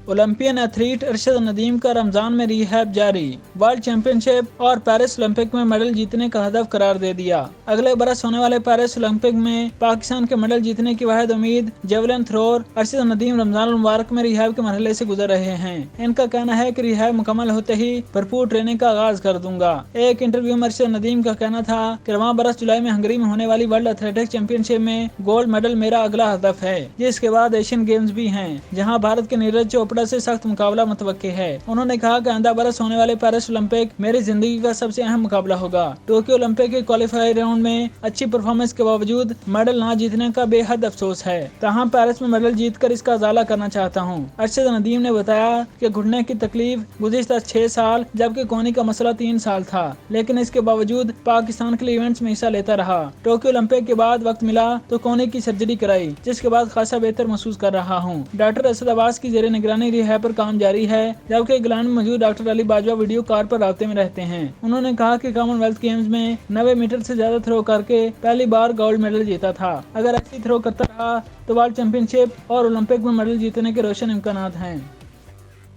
Olympian athlete Arshad Nadeem का रमजान में rehab जारी। वर्ल्ड चैंपियनशिप और पेरिस ओलंपिक में मेडल जीतने का हदफ करार दे दिया। अगले बरस होने वाले पेरिस ओलंपिक में पाकिस्तान के मेडल जीतने की वाहिद उम्मीद जेवलिन थ्रोअर अरशद नदीम रमजान मुबारक में रिहैब के मरहले से गुजर रहे हैं। इनका कहना है कि रिहैब मुकम्मल होते ही भरपूर ट्रेनिंग का आगाज कर दूंगा। एक इंटरव्यू में अरशद नदीम का कहना था कि रवां बरस जुलाई में हंगरी में होने वाली वर्ल्ड एथलेटिक्स चैंपियनशिप में गोल्ड मेडल मेरा अगला हदफ है, जिसके बाद एशियन गेम्स भी हैं, जहां भारत के नीरज चोपड़ा से सख्त मुकाबला मुतवक्के है। उन्होंने कहा कि आइंदा बरस होने वाले पेरिस ओलंपिक मेरी जिंदगी का सबसे अहम मुकाबला होगा। टोक्यो ओलंपिक के क्वालिफायर राउंड में अच्छी परफॉर्मेंस के बावजूद मेडल ना जीतने का बेहद अफसोस है, तहम पेरिस में मेडल जीतकर इसका उजाला करना चाहता हूँ। अरशद नदीम ने बताया कि घुटने की तकलीफ गुज़िश्ता 6 साल जबकि कोहनी का मसला 3 साल था, लेकिन इसके बावजूद पाकिस्तान के लिए इवेंट्स में हिस्सा लेता रहा। टोक्यो ओलंपिक के बाद वक्त मिला तो कोहनी की सर्जरी कराई, जिसके बाद खासा बेहतर महसूस कर रहा हूँ। डॉक्टर असद अब्बास की जेर निगरानी रिहैब पर काम जारी है, जबकि इंग्लैंड में मौजूद doctor Ali Bajwa video call पर राब्ते में रहते हैं। उन्होंने कहा कि कॉमनवेल्थ गेम्स में 90 मीटर से ज्यादा थ्रो करके पहली बार गोल्ड मेडल जीता था। अगर अच्छी थ्रो करता रहा तो वर्ल्ड चैंपियनशिप और ओलंपिक में मेडल जीतने के रोशन इम्कानात हैं।